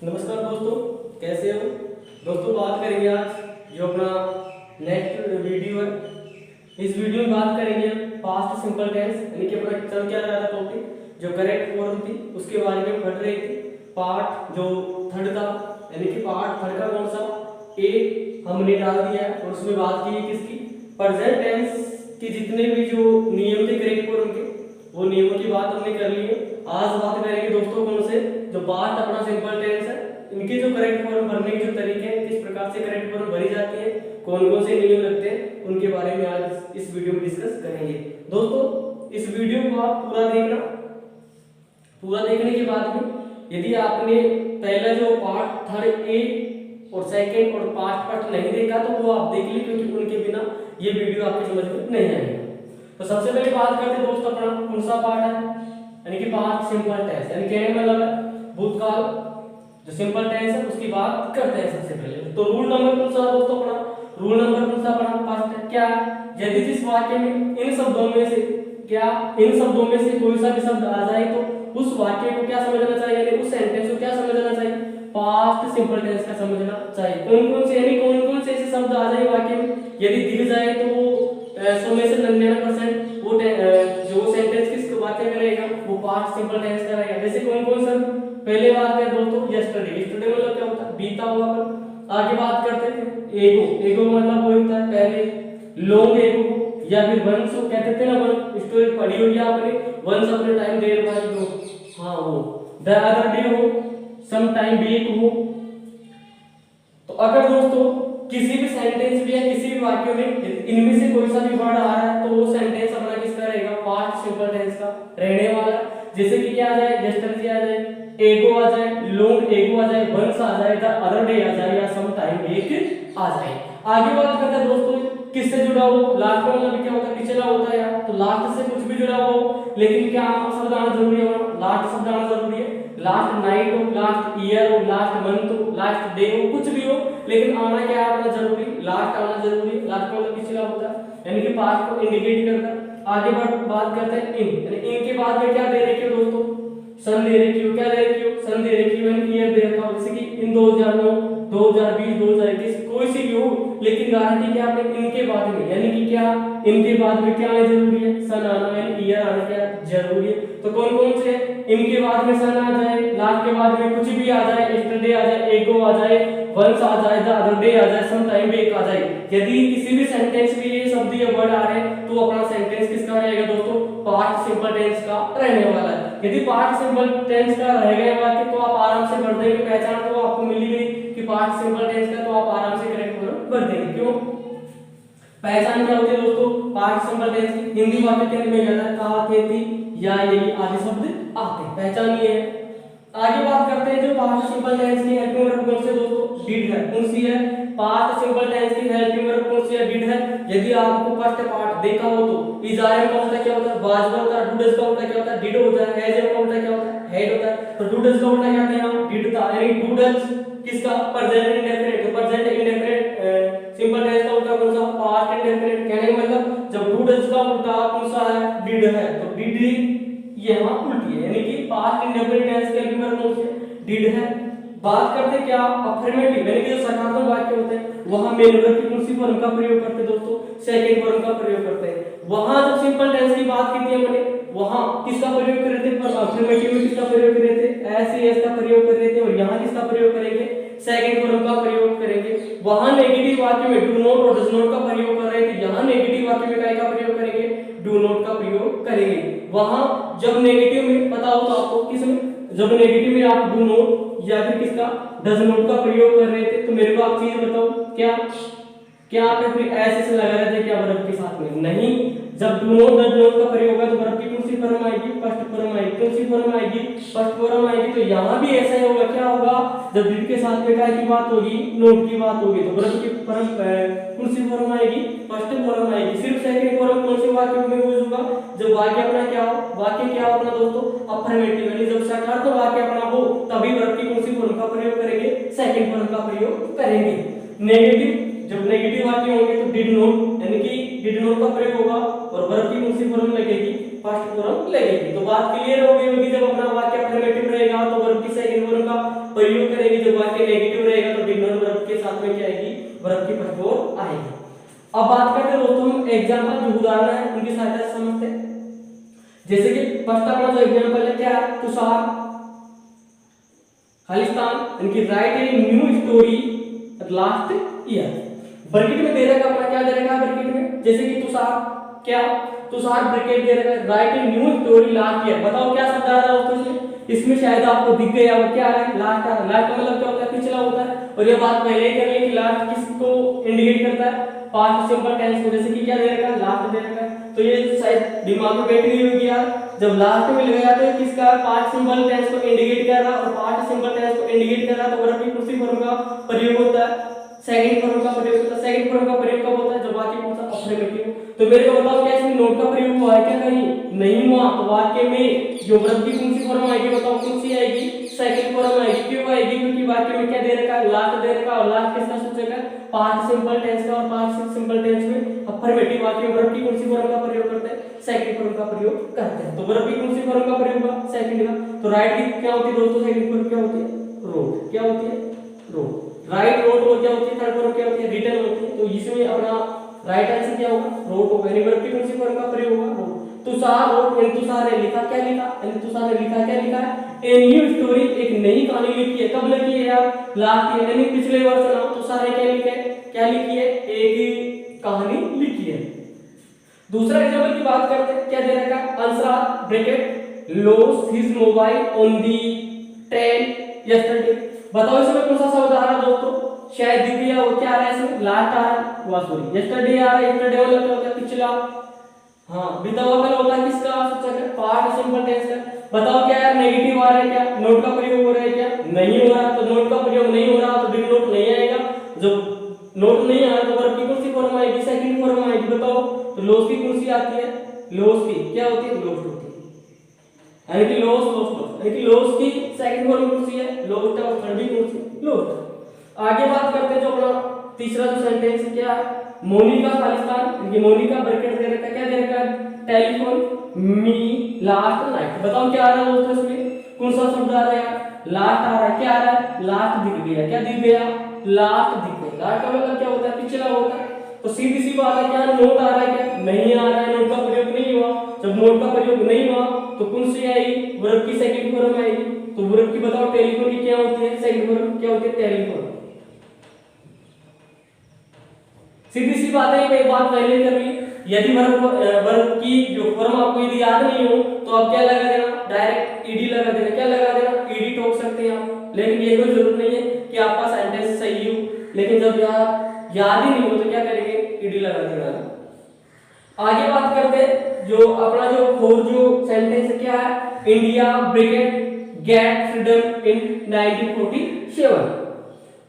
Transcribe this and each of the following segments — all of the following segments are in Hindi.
नमस्कार दोस्तों, कैसे हो दोस्तों। बात करेंगे आज जो अपना नेक्स्ट वीडियो है। इस वीडियो में बात करेंगे पास्ट सिंपल टेंस, यानी कि अपना चल क्या रहा था टॉपिक जो करेक्ट फॉर्म थी उसके बारे में पढ़ रहे थे। पार्ट जो थर्ड था, यानी कि पार्ट थर्ड का कौन सा ए हमने डाल दिया है और उसमें बात की है किसकी, प्रेजेंट टेंस के जितने भी जो नियम थे करेक्ट फॉर्म के, वो नियमों की बात हमने कर ली है। आज बात करेंगे दोस्तों कौन से जो पास्ट अपना सिंपल टेंस है, इनके जो करेक्ट फॉर्म भरने के जो तरीके हैं, किस प्रकार से करेक्ट फॉर्म भरी जाती है, कौन कौन से नियम लगते हैं, उनके बारे में आज इस वीडियो में डिस्कस करेंगे। दोस्तों इस वीडियो को आप पूरा देखना। पूरा देखने के बाद में यदि आपने पहला जो पार्ट थर्ड ए और सेकंड और पार्ट नहीं देखा तो वो आप देख लीजिए, क्योंकि उनके बिना ये वीडियो आपकी समझ में नहीं आएगी। तो सबसे पहले बात करते हैं दोस्तों अपना कौन सा पार्ट है, यानी कि पास्ट सिंपल टेंस, यानी कहने मतलब है भूतकाल जो सिंपल टेंस है उसकी बात करते हैं सबसे पहले। तो रूल नंबर कौन सा दोस्तों अपना, रूल नंबर कौन सा अपना फर्स्ट है, क्या यदि जिस वाक्य में इन शब्दों में से कोई सा भी शब्द आ जाए तो उस वाक्य को क्या समझना चाहिए, यानी उस सेंटेंस को क्या समझना चाहिए, पास्ट सिंपल टेंस का समझना चाहिए। कौन कौन से यानी कौन कौन से ऐसे शब्द आ जाए वाक्य में, यदि दिख जाए तो वो 100 में से 99% वो जो सेंटेंस किस वाक्य में रहेगा वो पास्ट सिंपल टेंस का रहेगा। जैसे कौन कौन सा, पहले बात करें दोस्तों यस्टरडे, यस्टरडे मतलब क्या होता है, बीता हुआ कल। आगे बात करते हैं एगो, एगो मतलब वो होता है पहले, लॉन्ग एगो या फिर वंस कहते थे ना, वन स्टोरी पढ़ी होगी आपने, वंस अपने टाइम देर बाद हो, हाँ वो द अदर डे हो, सम टाइम बैक हो। तो अगर दोस्तों किसी भी सेंटेंस में या किसी भी वाक्य में इनमें से कोई सा भी वर्ड आ रहा है तो वो सेंटेंस अपना किसका रहेगा, पास्ट सिंपल टेंस का रहने वाला। जैसे कि क्या आ जाए, यस्टरडे आ जाए, एगो आ जाए, लॉन्ग एगो आ जाए, वंस आ जाए, द अदर डे आ जाए या सम टाइम बैक आ जाए। आगे बात करते हैं दोस्तों किससे जुड़ा हो, लास्ट का मतलब क्या होता है, पिछला होता है यार, तो लास्ट से कुछ भी जुड़ा हो, लेकिन क्या शब्द आना जरूरी है, लास्ट शब्द आना जरूरी है। लास्ट नाइट हो, लास्ट ईयर हो, लास्ट मंथ हो, लास्ट डे हो, कुछ भी हो, लेकिन आना क्या है जरूरी, लास्ट आना जरूरी है। लास्ट का मतलब पिछला होता है, यानी कि पास्ट को इंडिकेट करता है। आगे बात करते हैं इन, यानी इन के बाद में क्या दे रखी हो दोस्तों, सन दे रखी हो, क्या दे रखी हो, सन दे रखी हो, यानी ईयर दे रखा हो। जैसे कि इन 2009, 2020, 2021 कोई सी भी हो, लेकिन गारंटी क्या है इनके बाद में, यानी कि क्या इनके बाद में क्या आना जरूरी है, सन आना यानी ईयर आना क्या जरूरी है। तो कौन कौन से इनके बाद में सन आ जाए, लास्ट के बाद में कुछ भी आ जाए, यस्टरडे आ जाए, एगो आ जाए, वंस आ जाए, द अदर डे आ जाए, सम टाइम बैक आ जाए। यदि किसी भी सेंटेंस में ये शब्द ये वर्ड आ रहे हैं तो अपना सेंटेंस किसका रहेगा दोस्तों, पास्ट सिंपल टेंस का रहने वाला है। यदि पास्ट सिंपल टेंस का रह गया वाक्य तो आप आराम से भर देंगे, पहचान तो आपको मिल गई कि पास्ट सिंपल टेंस का, तो आप आराम से करेक्ट भर देंगे। क्यों, पहचान क्या होती है दोस्तों पास्ट सिंपल टेंस की, हिंदी वाक्य के अंदर में क्या है, था, थे, थी या यही आदि शब्द आते हैं, पहचान ये है। आगे बात करते हैं जो पास्ट सिंपल टेंस की हेल्पिंग वर्ब कौन से दोस्तों, डिड है, कौन सी है, पास्ट सिंपल टेंस की हेल्पिंग वर्ब कौन सी है, डिड है। यदि आपको फर्स्ट पार्ट देखा हो तो इजारे का उल्टा क्या होता है, वाज होता है, डू डज का उल्टा क्या होता है, डिड होता है, हैज का उल्टा क्या होता है, हैड होता है। तो डू डज का उल्टा क्या होता है, डिड था, यानी डू डज किसका, प्रेजेंट इंडेफिनिट, तो प्रेजेंट इंडेफिनिट सिंपल टेंस का उल्टा कौन सा, पास्ट इंडेफिनिट। कहने का मतलब जब डू डज का उल्टा कौन सा है, डिड है, तो डिड ये यहाँ उल्टी है, यानी कि पास्ट इंडेफिनिट टेंस के लिए कौन से डिड है। बात करते हैं क्या, अफर्मेटिव यानी कि जो सकारात्मक वाक्य होते हैं वहां मेन वर्ब की कौन सी फॉर्म का प्रयोग करते हैं दोस्तों, सेकंड फॉर्म का प्रयोग करते हैं। वहां जब सिंपल टेंस की बात की थी हमने, वहां किसका प्रयोग कर रहे थे, पर अफर्मेटिव में किसका प्रयोग कर रहे थे, एस एस का प्रयोग कर रहे थे, और यहां किसका प्रयोग करेंगे, सेकंड फॉर्म का प्रयोग करेंगे। वहां नेगेटिव वाक्य में डू नॉट और डज नॉट का प्रयोग कर रहे थे, यहां नेगेटिव वाक्य में काय का प्रयोग करेंगे, डू नॉट का प्रयोग करेंगे। वहां जब नेगेटिव में पता हो तो आपको किसमें, जब नेगेटिव में आप डू नॉट या फिर किसका डज नॉट का प्रयोग कर रहे थे, तो मेरे को आप चीज बताओ क्या क्या आप फिर ऐसे से लगा रहे थे क्या वर्ब के साथ में, नहीं। जब डू नॉट डज नॉट का प्रयोग होगा तो वर्ब की कौन सी फॉर्म आएगी, फर्स्ट फॉर्म आएगी, कौन सी फॉर्म आएगी, फर्स्ट फॉर्म आएगी। तो यहां भी ऐसा ही होगा, क्या होगा, जब डिड के साथ में काय की बात होगी, नोट की बात होगी, तो वर्ब की फॉर्म कौन सी फॉर्म आएगी, फर्स्ट फॉर्म आएगी। सिर्फ सेकंड फॉर्म कौन से वाक्य में यूज होगा, जब वाक्य अपना क्या हो, वाक्य क्या हो अपना दोस्तों, अफर्मेटिव, यानी जब सकारात्मक वाक्य अपना हो तभी वर्ब की कौन सी फॉर्म का प्रयोग करेंगे, सेकंड फॉर्म का प्रयोग करेंगे। नेगेटिव, जब नेगेटिव वाक्य होंगे तो डिड नॉट, यानी कि डिड नॉट का प्रयोग होगा और वर्ब की कौन सी फॉर्म लगेगी, फर्स्ट फॉर्म लगेगी। तो बात क्लियर हो गई होगी, जब अपना वाक्य अफर्मेटिव रहेगा तो वर्ब की सेकंड फॉर्म का प्रयोग करेंगे। फर्स्ट अपना जो एग्जांपल है क्या है, तुषार खालिस्तान इनकी right a new story last year. Bracket में दे रखा अपना क्या दे रखा है ब्रैकेट में, जैसे कि तुषार क्या, तुषार ब्रैकेट दे रखा है right a new story last year. बताओ क्या शब्द आ रहा है दोस्तों इसमें, शायद आपको दिख गया वो क्या है, लास्ट आ रहा है। लास्ट का मतलब क्या होता है, पिछला होता है। और ये बात पहले ही कर ली कि लास्ट किसको इंडिकेट करता है, पास्ट सिंपल टेंस को। जैसे कि क्या दे रखा है, लास्ट दे रखा है, तो ये शायद दिमाग में बैठ गई होगी यार, जब लास्ट मिल गया तो किसका पास्ट सिंपल टेंस को इंडिकेट कर रहा है, और पास्ट सिंपल टेंस को इंडिकेट कर रहा है तो वर्ब की उसी फॉर्म का प्रयोग होता है, सेकंड फॉर्म का प्रयोग होता है। सेकंड फॉर्म का प्रयोग कब होता है, जब वाक्य कौन सा अफर्मेटिव। तो मेरे को बताओ क्या इसमें नोट का प्रयोग हुआ है क्या, कहीं नहीं हुआ। तो वाक्य में जो वर्ब की कौन सी फॉर्म आएगी, बताओ कौन सी आएगी, सेकंड फॉर्म आएगी। क्यों आएगी, क्योंकि वाक्य में क्या दे रखा है, लास्ट दे रखा है, और लास्ट किसका सूचक है, पास्ट सिंपल टेंस का। और पास्ट सिंपल टेंस में अफर्मेटिव वाक्य में वर्ब की कौन सी फॉर्म का प्रयोग करते हैं, सेकंड फॉर्म का प्रयोग करते हैं। तो वर्ब की कौन सी फॉर्म का प्रयोग हुआ, सेकंड का। तो राइट की क्या होती है दोस्तों, सेकंड फॉर्म क्या होती है, रोट। क्या होती है, रोट। राइट रोट और क्या होती है, थर्ड फॉर्म क्या होती है, रिटन होती है। तो इसमें अपना राइट आंसर क्या होगा, रोट होगा। यानी वर्ब की कौन सी फॉर्म का प्रयोग होगा, रोट। तुषार रोट, यानी तुषार ने लिखा, क्या लिखा, यानी तुषार ने लिखा क्या लिखा है, ए न्यू स्टोरी, एक नई कहानी लिखी है। कब लिखी है यार, लास्ट ईयर, यानी पिछले वर्ष ना। तुषार ने क्या लिखा है, क्या लिखी है, एक कहानी लिखी है। दूसरा एग्जांपल की बात करते हैं, क्या दे रखा है, Anshraj bracket lost his mobile on the train yesterday. बताओ इसमें कौन सा शब्द आ रहा है दोस्तों, शायद दिख गया वो क्या आ रहा है इसमें, लास्ट आ रहा है, वो सॉरी यस्टरडे आ रहा है। यस्टरडे मतलब क्या होता है, पिछला। हां बीता हुआ कल होता है किसका सूचक है, पास्ट सिंपल टेंस का। बताओ क्या यार नेगेटिव आ रहा है क्या, नोट का प्रयोग हो रहा है क्या, नहीं हो रहा। तो नोट का प्रयोग नहीं हो रहा तो डिड नोट नहीं आएगा। जब नोट नहीं आ रहा तो वर्ब की कौन सी फॉर्म आएगी, सेकंड फॉर्म आएगी। बताओ तो लॉस की कौन सी आती है, लॉस की क्या होती है, लॉस्ट होती है। यानी कि लॉस लॉस यानी कि लॉस की सेकंड फॉर्म कौन सी है, लॉस्ट है। और थर्ड भी कौन सी, लॉस्ट। आगे बात करते हैं जो अपना तीसरा जो सेंटेंस क्या है, मोनिका खालिस्तान, ये मोनिका ब्रैकेट दे रखा है, क्या दे रखा है, टेलीफोन मी लास्ट नाइट। बताओ क्या आ रहा है दोस्तों इसमें, कौन सा शब्द आ रहा है, लास्ट आ रहा है। क्या आ रहा है, लास्ट दिख गया। क्या दिख गया, लास्ट दिख गया। लास्ट का मतलब क्या होता है, पिछला होता है। तो सीधी सी बात है, क्या नोट आ रहा है, क्या नहीं आ रहा है, नोट का प्रयोग नहीं हुआ। जब नोट का प्रयोग नहीं हुआ तो कौन सी आएगी, वर्ब की सेकंड फॉर्म आएगी। तो वर्ब की बताओ टेलीफोन की क्या होती है, सेकंड फॉर्म क्या होती है, टेलीफोन। सीधी सी बात है, एक बात पहले कर ली। यदि वर्ब की जो फॉर्म आपको यदि याद नहीं हो तो आप क्या लगा देना, डायरेक्ट ईडी लगा देना। क्या लगा देना, ईडी टोक सकते हैं आप। लेकिन ये कोई जरूरत नहीं है कि आपका सेंटेंस सही हो। लेकिन जब याद ही नहीं हो तो क्या करेंगे, ईडी लगा देना। आगे बात करते हैं जो अपना जो फोर जो सेंटेंस क्या है, इंडिया ब्रिगेड गेट फ्रीडम इन 1947।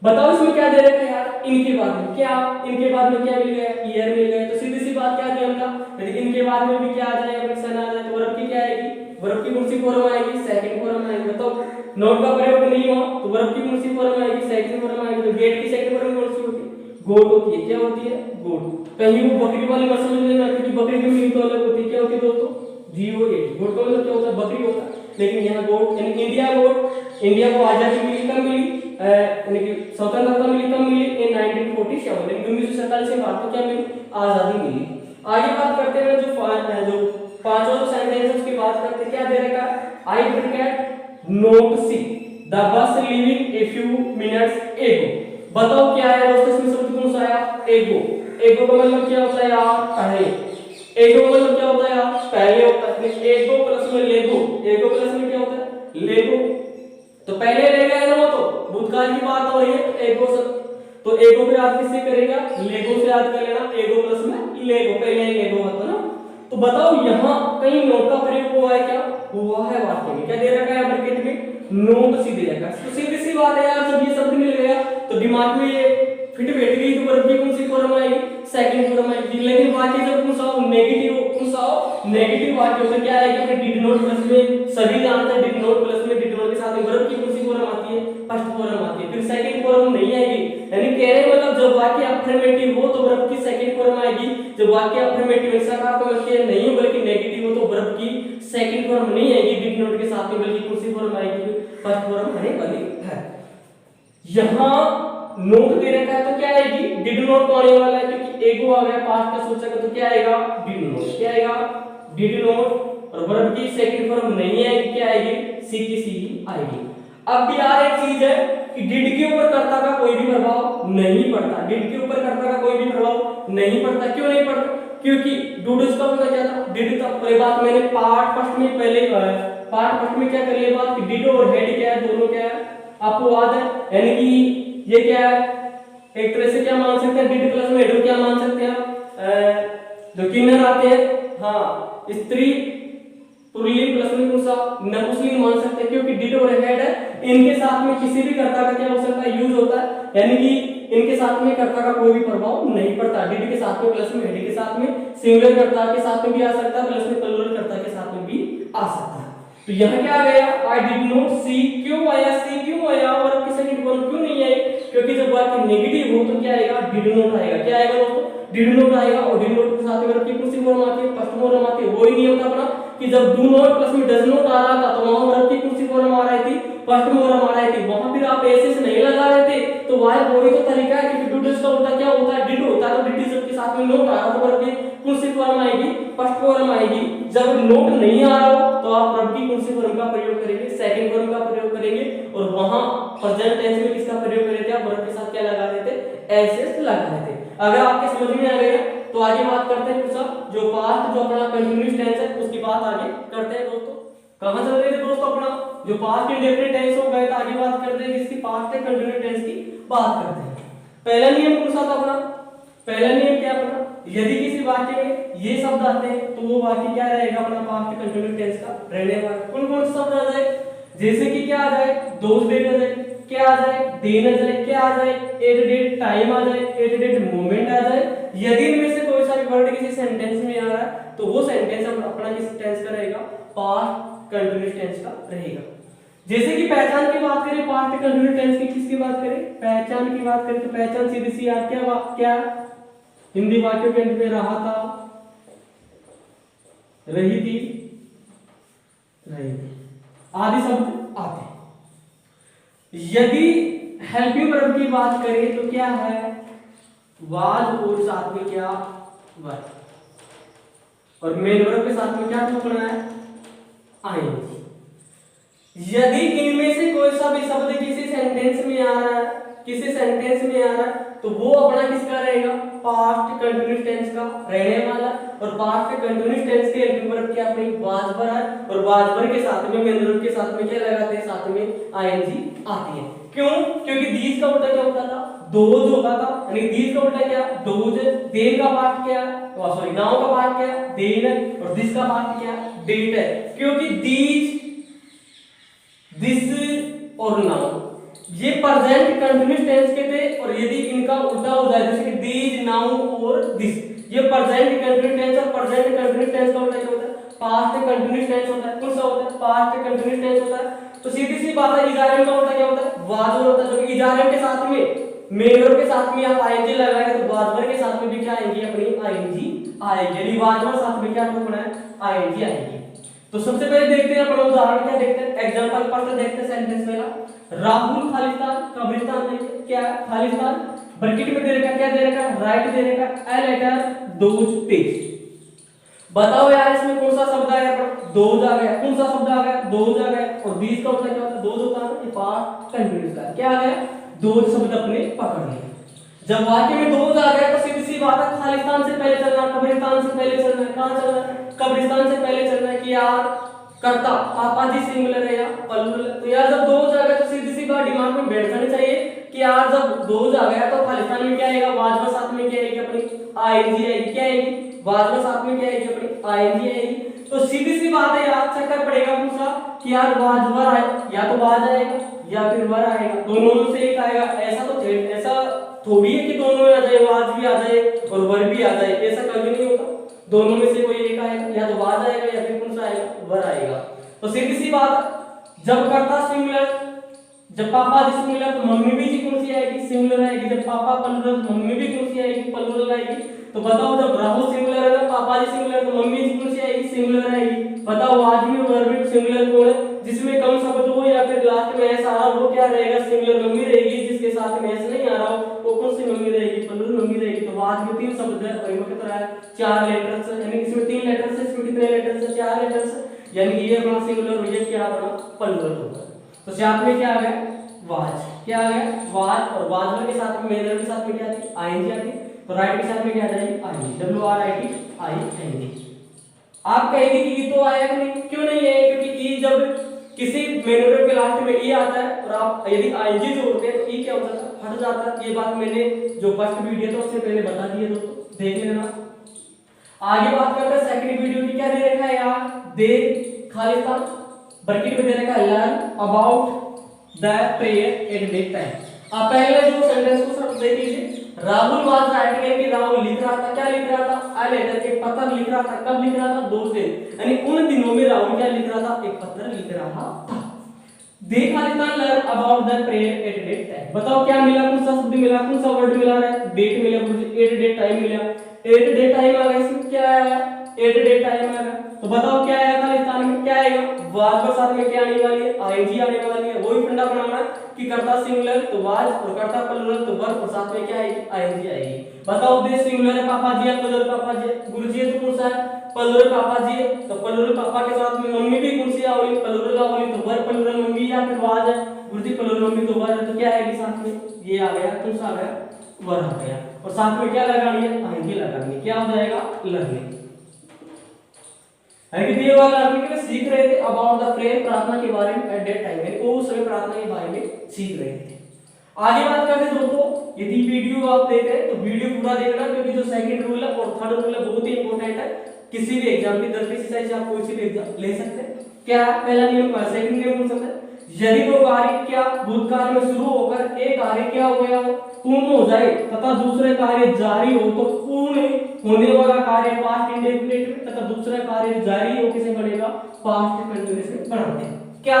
बताओ इसमें क्या दे रखा है यार, इनके बाद में क्या, इनके बाद में क्या मिल गया, ईयर मिल गया। तो सीधी सी बात क्या नियम था, यदि इनके बाद में भी क्या आ जाए, ऑप्शन आ जाए तो वर्ब की क्या आएगी, वर्ब की कौन सी फॉर्म आएगी, सेकंड फॉर्म आएगी। बताओ नोट का प्रयोग नहीं हुआ तो वर्ब की कौन सी फॉर्म आएगी, सेकंड फॉर्म आएगी। तो गेट की सेकंड फॉर्म कौन सी होती है, गोट होती है। क्या होती है, गोट। कहीं वो बकरी वाली मत समझ लेना, क्योंकि बकरी की मीनिंग तो अलग होती है। क्या होती है दोस्तों, GOAT। गोट का मतलब क्या होता है, बकरी होता है। लेकिन यहाँ गोट यानी इंडिया गोट, इंडिया को आजादी मिली कब मिली, यानी कि स्वतंत्रता मिली कब मिली, इन 1947। यानी 1947 से भारत को क्या मिली, आजादी मिली। आगे बात करते हैं जो पांचवा जो सेंटेंस है उसकी बात करते हैं। क्या दे रखा है, I bracket note see the bus leaving a few minutes ago. बताओ क्या है दोस्तों इसमें शब्द कौन सा आया, एगो। एगो का मतलब क्या होता है यार, पहले। एगो का मतलब क्या होता है यार, पहले होता है। एगो प्लस में लेगो, एगो प्लस में क्या होता है, लेगो। तो पहले लेगा है ना, वो तो भूतकाल की बात हो रही है। एगो से तो एगो को याद किससे करेगा, लेगो से याद कर लेना। एगो प्लस में लेगो, पहले लेगो होता ना। तो बताओ यहाँ कहीं नोट का प्रयोग हुआ है क्या, हुआ है वाक्य में। क्या दे रखा है ब्रैकेट में, नोट सी दे रखा है। तो सीधी सी बात है यार, जब ये शब्द मिल गया तो दिमाग में ये फिट बैठ गई। तो वर्ब की कौन सी फॉर्म आएगी, सेकंड फॉर्म आएगी। लेकिन वाक्य जब कौन सा हो, नेगेटिव, कौन सा हो, नेगेटिव वाक्य में क्या आएगा, फिर डिड नॉट प्लस में, सभी जानते हैं डिड नॉट प्लस में, डिड नॉट के साथ में वर्ब की कौन सी फॉर्म आती है, फर्स्ट फॉर्म आती है। फिर सेकंड फॉर्म नहीं आएगी। यानी कह रहे मतलब जब वाक्य अफर्मेटिव हो तो वर्ब की सेकंड फॉर्म आएगी। जब वाक्य अफर्मेटिव सकारात्मक वाक्य नहीं हो बल्कि नेगेटिव हो तो वर्ब की सेकंड फॉर्म नहीं आएगी डिड नॉट के साथ में, बल्कि कौन सी फॉर्म आएगी, फर्स्ट फॉर्म आने वाली है। यहां नोट दे रखा है तो क्या आएगी, डिड नॉट तो आने वाला है क्योंकि एगो आ गया पास्ट का सूचक है। तो क्या आएगा, डिड नॉट। क्या आएगा, डिड नॉट और वर्ब की सेकंड फॉर्म नहीं आएगी, क्या आएगी, सी की सी ही आएगी। अब भी यार एक चीज है कि डिड के ऊपर कर्ता का कोई भी प्रभाव नहीं पड़ता, डिड के ऊपर कर्ता का कोई भी प्रभाव नहीं पड़ता। क्यों नहीं पड़ता, क्योंकि डू डू का मतलब क्या था, डिड था। पहले बात मैंने पार्ट फर्स्ट में क्या कर लिया बात कि डिड और हेड क्या है, दोनों क्या है, आपको याद है, यानी कि ये क्या है, एक तरह से क्या मान सकते हैं, डिड प्लस में हेड क्या मान सकते हैं, जो किन्नर आते हैं, हाँ, स्त्री पुल्लिंग प्लस में कौन सा नपुंसकलिंग मान सकते हैं, क्योंकि डिड और हेड है, इनके साथ में किसी भी कर्ता का क्या हो सकता है, यूज होता है, यानी कि इनके साथ में कर्ता का कोई भी प्रभाव नहीं पड़ता। डिड के साथ में प्लस में हेड के साथ में सिंगुलर कर्ता के साथ में भी आ सकता है, प्लस में प्लूरल कर्ता के साथ में भी आ सकता है। तो यह क्या आ गया, आई डिड नॉट सी, क्यों आया सी, क्यों आया और किसी की फॉर्म क्यों नहीं आई, क्योंकि जब वाक्य नेगेटिव हो तो क्या आएगा, डिड नॉट आएगा। क्या आएगा दोस्तों, डिड नॉट आएगा, और डिड नॉट के साथ वर्ब की कौन सी फॉर्म आती है, फर्स्ट फॉर्म आती है। वही नियम था अपना कि जब डू नॉट प्लस में डज नॉट आ रहा था तो वहां वर्ब की कौन सी फॉर्म आ रही थी, फर्स्ट फॉर्म आ रही थी, वहां फिर आप ऐसे से नहीं लगा रहे थे, तो वह वही तो तरीका है कि डू डज का उल्टा क्या होता है, डिड होता है, तो डिड जब के साथ में नॉट आ रहा तो वर्ब की कौन सी फॉर्म आएगी, फर्स्ट फॉर्म आएगी। जब नॉट नहीं आ रहा हो तो आप वर्ब की कौन सी फॉर्म का प्रयोग करेंगे, सेकंड फॉर्म का प्रयोग करेंगे, और वहां प्रेजेंट टेंस में किसका प्रयोग कर रहे थे, आप वर्ब के साथ क्या लगा रहे थे, एस लगा रहे थे। अगर आपके समझ में आ गया तो आगे बात करते हैं कुछ जो पास्ट जो अपना कंटीन्यूअस टेंस है उसकी बात आगे करते हैं दोस्तों। कहां चल रहे थे दोस्तों, अपना जो पास्ट इंडेफिनिट टेंस हो गया था, आगे बात करते हैं किसकी, पास्ट है कंटीन्यूअस टेंस की बात करते हैं। पहला नियम कौन सा था अपना, पहला नियम क्या अपना, यदि किसी वाक्य में ये शब्द आते हैं तो वो वाक्य क्या रहेगा अपना, पास्ट कंटीन्यूअस टेंस का रहने वाला। कौन कौन से शब्द आ जाए, जैसे कि क्या आ जाए, दोज डेज आ जाए, क्या आ जाए, दिन आ जाए, क्या आ जाए, एट डेट टाइम आ जाए, एट डेट मोमेंट आ जाए। यदि इनमें से कोई सा भी वर्ड किसी सेंटेंस में आ रहा है तो वो सेंटेंस अपना किस टेंस का रहेगा, पास्ट कंटीन्यूअस टेंस का रहेगा। जैसे कि पहचान की बात करें, पास्ट कंटीन्यूअस टेंस की किसकी बात करें, पहचान की बात करें, तो पहचान सीधी सी याद क्या हिंदी वाक्यों के अंत में रहा था, रही थी, आदि शब्द आते हैं। यदि हेल्पिंग वर्ब की बात करें तो क्या है, वाज और साथ में क्या वर, और मेन वर्ब के साथ में क्या ठोकना है, आईएनजी। यदि इनमें से कोई सा भी शब्द किसी सेंटेंस में आ रहा है, किसी सेंटेंस में आ रहा है तो वो अपना किसका रहेगा, पास्ट कंटीन्यूअस टेंस का रहने वाला। और पास्ट कंटीन्यूअस टेंस के हेल्पिंग वर्ब क्या अपनी वाज वर है, और वाज वर के साथ में मेन वर्ब के साथ में क्या लगाते हैं, साथ में आईएनजी आती है। क्यों, क्योंकि दीज का उल्टा क्या होता था, दोज होता था, यानी दीज का उल्टा क्या, दोज। देन का पार्ट क्या है, सॉरी नाउ का पार्ट क्या है, देन है, और दिस का पार्ट क्या है, डेट है। क्योंकि दीज, दिस और नाउ ये प्रेजेंट कंटीन्यूअस टेंस के थे, और यदि इनका उल्टा हो जाए जैसे कि दीज, नाउ और दिस, ये प्रेजेंट कंटीन्यूअस टेंस, और प्रेजेंट कंटीन्यूअस टेंस का उल्टा क्या होता है, पास्ट कंटीन्यूअस टेंस होता है। कौन सा होता है, पास्ट कंटीन्यूअस टेंस होता है। तो सीधी सी बात है, इजारिम का उल्टा क्या होता है, वाज होता है, जो कि इजारिम के साथ में मेन वर्ब के साथ में आप आईएनजी लगाएंगे तो वाज वर के साथ में भी क्या आएंगी, अपनी आईएनजी आएगी, यानी वाज वर साथ में क्या ठोकना है, आईएनजी आएगी। तो सबसे पहले देखते हैं अपन उदाहरण, क्या देखते हैं, एग्जांपल फर्स्ट देखते हैं सेंटेंस पहला, राहुल खालिस्तान कब्रिस्तान में क्या खालिस्तान, ब्रैकेट में दे रखा क्या दे रखा, राइट दे रखा, ए लेटर दोज पेज। बताओ यार इसमें कौन सा शब्द आया, दोज आ गया, कौन सा शब्द आ गया, दोज आ गया, और बीस का मतलब क्या होता है, दोज होता है, ये पास्ट कंटीन्यूअस का क्या आ गया, दोज शब्द अपने पकड़ लिया। जब वाक्य में दोज आ गया तो सीधी सी बात है, खालिस्तान से पहले चलना, कब्रिस्तान से पहले चलना, कहां चलना है, कब्रिस्तान से पहले चलना है कि यार कर्ता पापा जी सिंगुलर है या प्लूरल। तो यार जब दोज आ गया तो सीधी सी बात दिमाग में बैठ जानी चाहिए कि यार जब दोज आ गया तो खालिस्तान में क्या आएगा, वाजवा साथ में क्या आएगी, अपनी आईएनजी आएगी, क्या आएगी, वाजवा साथ में क्या आएगी, अपनी आईएनजी आएगी। तो सीधी सी बात है यार, चक्कर पड़ेगा पूछा कि यार वाजवा आए, या तो वाज आएगा या फिर वर आएगा, दोनों में से एक आएगा। ऐसा थोड़ी है कि दोनों में आ जाए, वाज भी आ जाए और वर भी आ जाए, ऐसा कभी नहीं होता। दोनों में से कोई एक आएगा, या तो वाज आएगा या फिर कौन सा आएगा, वर आएगा। तो सीधी सी बात, जब कर्ता सिंगुलर, जब पापा जी सिंगुलर तो मम्मी भी जी कौन सी आएगी, सिंगुलर आएगी। जब पापा प्लूरल तो मम्मी भी कौन सी आएगी, प्लूरल आएगी। तो बताओ जब राहुल सिंगुलर है ना, पापा जी सिंगुलर तो मम्मी जी कौन सी आएगी, सिंगुलर आएगी। बताओ आज में वर्ब में सिंगुलर कौन है, जिसमें कम शब्द हो या फिर लास्ट में ऐसा आ वो क्या रहेगा, सिंगुलर मम्मी रहेगी, जिसके साथ में ऐसे नहीं आ रहा हो, वो कौन सी मम्मी रहेगी, प्लूरल मम्मी रहेगी। तो वाज में 3 शब्द है और इनमें कितना है 4 लेटर्स, यानी इसमें 3 लेटर्स है, इसमें कितने लेटर्स है 4 लेटर्स, यानी ये अपना सिंगुलर हो गया, क्या बना प्लूरल होगा। तो साथ में क्या आ गया वाज, क्या आ गया वाज, और वाज के साथ में मेजर के साथ में क्या थी आईएनजी आती, तो राइट के साथ में क्या आ जाएगी ING, W R I T I N G. आप कहेंगे कि ई तो आया कि नहीं, क्यों नहीं है, क्योंकि ई जब किसी मेन वर्ब के लास्ट में ई आता है और आप यदि आईएनजी जोड़ते हैं तो ई क्या हो जाता है हट जाता है। ये बात मैंने जो फर्स्ट वीडियो था उससे पहले बता दी है दोस्तों, देख लेना। आगे बात करते हैं सेकंड वीडियो की, क्या दे रखा है यार, दे खालिस्तान ब्रैकेट में दे रखा है learn about the prayer at day time. आप पहले जो सेंटेंस को सब देख लीजिए, राहुल वाज राइटिंग, कि राहुल लिख रहा था, क्या लिख रहा था आई लेटर, एक पत्र लिख रहा था, कब लिख रहा था 2 दिन, यानी उन दिनों में राहुल क्या लिख रहा था एक पत्र लिख रहा था। They Khalistan learn about the prayer at day time, बताओ क्या मिला, कौन सा शब्द मिला, कौन सा वर्ड मिला रहा है, डेट मिला, मुझे एट डे टाइम मिला, एट डे टाइम आ गया, इसमें क्या आया एट डे टाइम आ गया। तो बताओ क्या आया खालिस्तान में, क्या आएगा वाज के साथ में क्या आने वाली है आईएनजी आने वाली है। वही फंडा बनाना है कि कर्ता सिंगुलर तो वाज और कर्ता प्लूरल तो वर्ब और साथ में क्या आएगी आईएनजी आएगी। बताओ दे सिंगुलर है पापा जी है, प्लूरल पापा जी है, गुरुजी है तो कौन सा है प्लूरल पापा जी है, तो प्लूरल पापा के साथ में मम्मी भी कौन सी आवली प्लूरल आवली, तो वर्ब प्लूरल मम्मी या फिर वाज है, गुरुजी प्लूरल मम्मी तो वर्ब है, तो क्या आएगी साथ में ये आ गया, कौन सा आ गया वर्ब आ गया, और साथ में क्या लगानी है आईएनजी लगानी है, क्या हो जाएगा लर्निंग। है कि दिए वाला लर्निंग में सीख रहे थे अबाउट द प्रेयर, प्रार्थना के बारे में एट दैट टाइम, यानी उस समय प्रार्थना के बारे में सीख रहे थे। आगे बात करते हैं दोस्तों, यदि वीडियो आप देख रहे हैं तो वीडियो पूरा देखना, क्योंकि जो सेकंड रूल है और थर्ड रूल है बहुत ही इंपॉर्टेंट है, किसी भी एग्जाम की 10वीं से आप कोई सी भी एग्जाम ले सकते हैं। क्या पहला नियम सेकंड नियम कौन सा है, यदि वो कार्य क्या भूतकाल में शुरू होकर एक कार्य क्या हो गया हो पूर्ण हो जाए तथा दूसरे कार्य जारी हो, तो पूर्ण होने वाला कार्य पास्ट इंडेफिनिट तथा दूसरा कार्य जारी हो किसे बनेगा पास्ट कंटिन्यूअस में बनाते हैं। क्या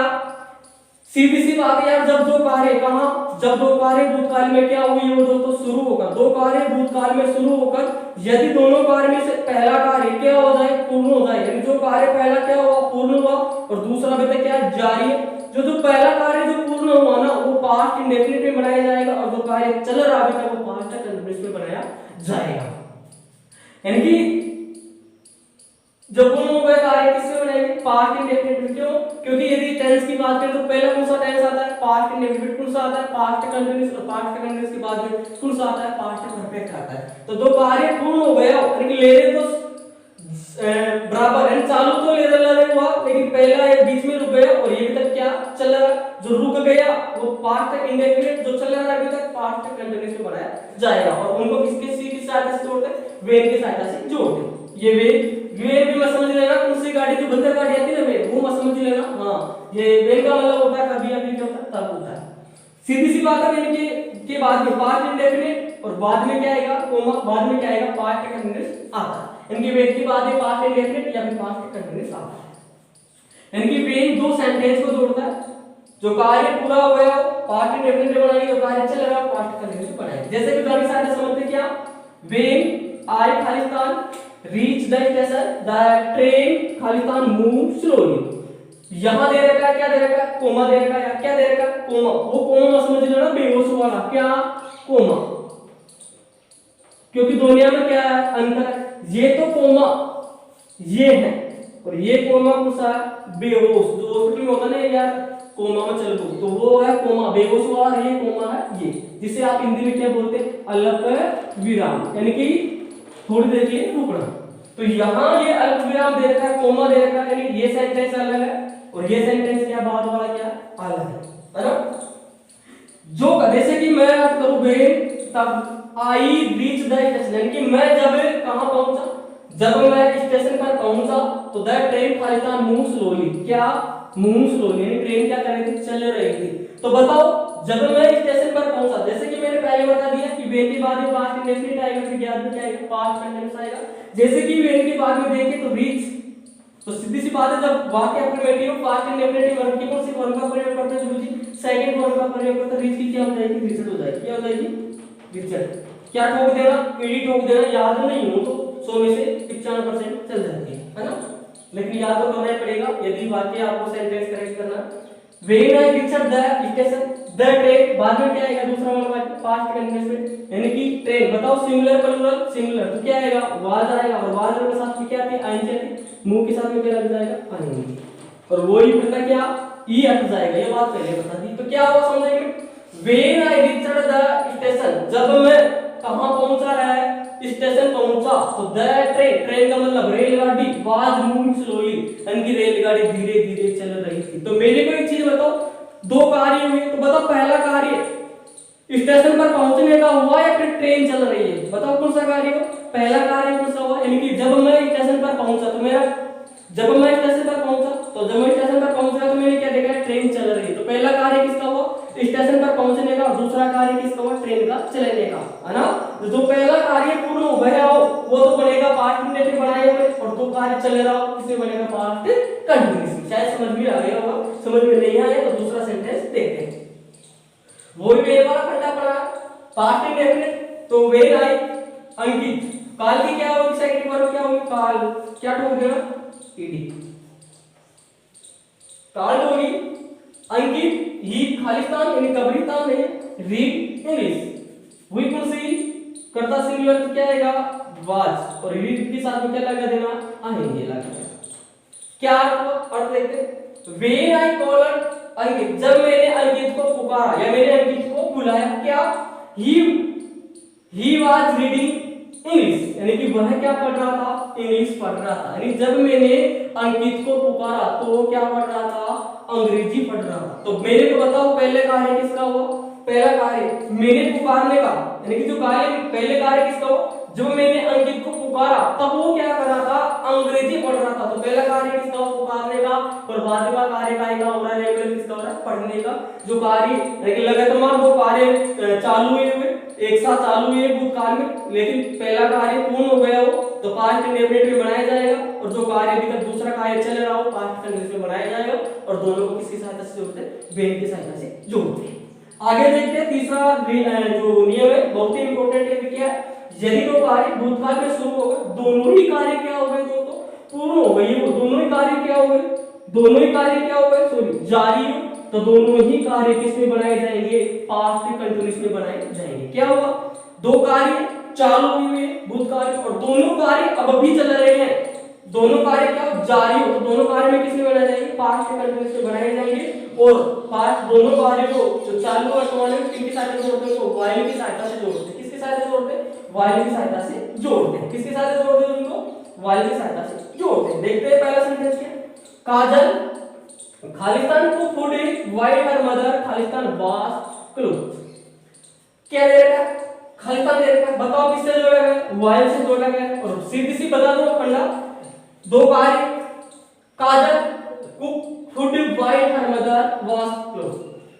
सीधी सी बात है यार, जब दो कार्य कहां, जब दो कार्य भूतकाल में क्या हुई हो दोस्तों शुरू होकर, दो कार्य भूतकाल में शुरू होकर यदि दोनों कार्य में से पहला कार्य क्या हो जाए पूर्ण हो जाए, यानी जो कार्य पहला क्या हुआ पूर्ण हुआ और दूसरा भी क्या जारी है, जो पहला कार्य जो पूर्ण हुआ ना वो पास्ट इंडेफिनिट में बनाया जाएगा और जो कार्य चल रहा अभी तक वो पास्ट कंटिन्यूअस में बनाया जाएगा। यानी कि जो पूर्ण हो गया कार्य किससे बनाएंगे पास्ट इंडेफिनिट में, क्यों, क्योंकि यदि टेंस की बात करें तो पहला कौन सा टेंस आता है पास्ट इंडेफिनिट, कौन सा आता है पास्ट कंटिन्यूअस, और पास्ट कंटिन्यूअस के बाद में कौन सा आता है पास्ट परफेक्ट आता है। तो दो कार्य पूर्ण हो गया, यानी ले रहे तो बराबर है, चालू तो ले रहे हुआ लेकिन पहला ये बीच में रुक गया और ये भी तक क्या चल रहा, जो रुक गया वो पास्ट इंडेफिनिट, जो चल रहा है अभी तक पास्ट कंटिन्यूअस में बनाया जाएगा, और उनको किसके सी की सहायता से जोड़ते हैं वेन की सहायता से जोड़ते हैं। ये वेन भी मत समझ लेना, कौन सी गाड़ी जो बंदर गाड़ी आती है ना वेन, वो मत समझ लेना, हाँ ये वेन का मतलब होता है कभी अभी क्या होता है तब होता है। सीधी सी बात है वेन के बाद में पास्ट इंडेफिनिट और बाद में क्या आएगा कोमा, बाद में क्या आएगा पास्ट कंटिन्यूअस आता है, इनके वेन के बाद में पास्ट इंडेफिनिट या फिर पास्ट कंटिन्यूअस आता है। इनकी वेन दो सेंटेंस को जोड़ता है, जो कार्य पूरा हो गया पास्ट इंडेफिनिट में बनाएंगे, जो कार्य चल रहा है पास्ट कंटिन्यूअस बनाएंगे। जैसे कि गाड़ी साइड समझते क्या, when I Khalistan reach the station the train Khalistan move slowly, यहां दे रखा है क्या दे रखा है कोमा दे रखा है, क्या दे रखा है कोमा, वो कोमा समझ लेना बेहोश वाला क्या कोमा, क्योंकि दुनिया में क्या है अंतर है, ये तो कोमा ये है और ये कोमा कौन सा है बेहोश, जो हॉस्पिटल में होता है ना यार कोमा में चल तो वो है कोमा बेहोश वाला, ये कोमा है ये, जिसे आप हिंदी में क्या बोलते हैं अल्प विराम, यानी कि थोड़ी देर के लिए रुकना। तो यहाँ ये अल्प विराम दे रखा है कोमा दे रखा है, यानी ये सेंटेंस अलग है और ये सेंटेंस क्या बाद वाला क्या अलग है ना। जो जैसे कि मैं बात करूं वेन तब आई रीच द स्टेशन, यानी कि मैं जब कहां पहुंचा, जब मैं स्टेशन पर पहुंचा तो the train Khalistan move slowly, क्या मूव स्लोली, यानी ट्रेन क्या कर रही थी चल रही थी। तो बताओ जब मैं स्टेशन पर पहुंचा, जैसे कि मैंने पहले बता दिया कि वेन के बाद में पास्ट इंडेफिनिट आएगा, फिर बाद में क्या आएगा पास्ट कंटिन्यूअस आएगा। जैसे कि वेन के बाद में देखें तो रीच, तो सीधी सी बात है जब वाक्य अफर्मेटिव पास्ट इंडेफिनिट वर्ब की कौन सी वर्ब का प्रयोग करते हैं गुरुजी सेकंड वर्ब का प्रयोग करते हैं, रीच की क्या हो जाएगी रिचर्ड हो जाएगी, क्या हो जाएगी रिचर्ड, क्या ठोक देना ईडी ठोक देना, याद नहीं हो तो 100 में से 95% चल जाती है ना, लेकिन याद तो करना पड़ेगा यदि वाक्य आपको सेंटेंस करेक्ट करना। When I Richard the station the train, बाद में क्या आएगा दूसरा वर्ब बताओ सिंगुलर प्लूरल, सिंगुलर तो क्या आएगा, वाज आएगा, और वाज के साथ में क्या आती है, आईएनजी आती है, मुंह के साथ में क्या लग जाएगा, आईएनजी, और वही फिर का क्या ई हट जाएगा, ये बात पहले बता दी। तो क्या होगा समझेंगे, when I reached the station, जब मैं कहां पहुंचा है, स्टेशन पहुंचा, तो द ट्रेन, ट्रेन का मतलब रेलगाड़ी, वाज मूविंग स्लोली, यानी कि रेलगाड़ी धीरे धीरे चल रही थी। तो मेरे को एक चीज बताओ, दो कार्य हुए, तो बताओ पहला कार्य स्टेशन पर पहुंचने का हुआ या फिर ट्रेन चल रही है, बताओ कौन सा कार्य हुआ, पहला कार्य कौन सा हुआ, यानी कि जब मैं स्टेशन पर पहुंचा, तो मेरा जब मैं स्टेशन पर पहुंचा, तो जब मैं स्टेशन पर पहुंचा तो मैंने क्या देखा, ट्रेन चल रही है, तो पहला कार्य किसका हुआ, स्टेशन पर पहुंचने का, और दूसरा कार्य किसका हुआ, ट्रेन का चलने का, है ना। तो जो पहला कार्य पूर्ण हो गया हो वो तो बनेगा पास्ट इंडेफिनिट बनाए हुए, और जो कार्य चल रहा हो किसमें बनेगा, पास्ट कंटीन्यूअस। शायद समझ में आ गया होगा, समझ में नहीं आया तो दूसरा सेंटेंस देखते हैं। वही पहले वाला फंडा पड़ा, पास्ट इंडेफिनिट, तो व्हेन आई अंकित, काल की क्या होगी, सेकंड वर्ब क्या होगी, काल, क्या ठोक देना, ईडी, काल होगी, अंकित ही खालिस्तान यानी कब्रिस्तान है, रीड इंग्लिश, वी कुल सी करता सिंगुलर तो क्या आएगा, वाज, और रीड के साथ में क्या लगा देना, आएंगे लगा देना। क्या अर्थ देखते, व्हेन आई कॉल्ड अंकित, जब मैंने अंकित को पुकारा या मैंने अंकित को बुलाया, क्या ही वाज रीडिंग इंग्लिश, यानी कि वह क्या पढ़ रहा था, इंग्लिश पढ़ रहा था, यानी जब मैंने अंकित को पुकारा तो वो क्या पढ़ रहा था, अंग्रेजी पढ़ रहा था। तो मेरे को बताओ पहले कार्य किसका हुआ, पहला कार्य मैंने पुकारने का, यानी कि जो कार्य पहले कार्य किसका हुआ, जब मैंने अंकित को पुकारा तब वो क्या कर रहा था, अंग्रेजी पढ़ रहा था। तो पहला कार्य किसका हुआ, पुकारने का, और बाद का कार्य का हो रहा है रेगुलर किसका हो रहा है, पढ़ने का। जो कार्य लगातार वो कार्य चालू हुए एक साथ चालू हुए भूतकाल में, लेकिन पहला कार्य पूर्ण हो गया हो तो पास्ट इंडेफिनिट में बनाया जाएगा, और जो कार्य अभी तक दूसरा कार्य चल रहा हो पास्ट कंटीन्यूअस में बनाया जाएगा, और दोनों को किसकी सहायता से जोड़ते हैं, वेन की सहायता से जोड़ते हैं। आगे देखते हैं तीसरा जो नियम है बहुत ही इंपॉर्टेंट है, क्या है, यदि दो कार्य भूतकाल में शुरू हो गए, दोनों ही कार्य क्या हो गए, दोस्तों पूर्ण हो गए, वो दोनों ही कार्य क्या हो गए, दोनों ही कार्य क्या हो गए, सॉरी जारी हो, तो दोनों ही कार्य किसमें बनाए जाएंगे, पास्ट कंटीन्यूअस में बनाए जाएंगे। क्या हुआ, दो कार्य चालू हुए भूतकाल और दोनों कार्य अब भी चल रहे हैं, दोनों कार्य क्या जारी हो, तो दोनों कार्य में किसमें बनाए जाएंगे, पास्ट कंटीन्यूअस में बनाए जाएंगे, और पास्ट दोनों कार्य को जो चालू वर्तमान में किसकी सहायता से जोड़ते हैं, तो वाइल की सहायता से जोड़ते हैं। किसकी सहायता से जोड़ते हैं, वाइल की सहायता से जोड़ते हैं। किसकी सहायता से जोड़ते हैं उनको, वाइल की सहायता से जोड़ते हैं। देखते हैं पहला सेंटेंस क्या, काजल खालिस्तान को food while her mother Khalistan was close, क्या दे रखा है, खालिस्तान दे रखा है, बताओ किससे जोड़ा गया, व्हाइल से जोड़ा गया, और सीधी सी बता दो फंडा, दो कार्य Kajal cook food while her mother was close,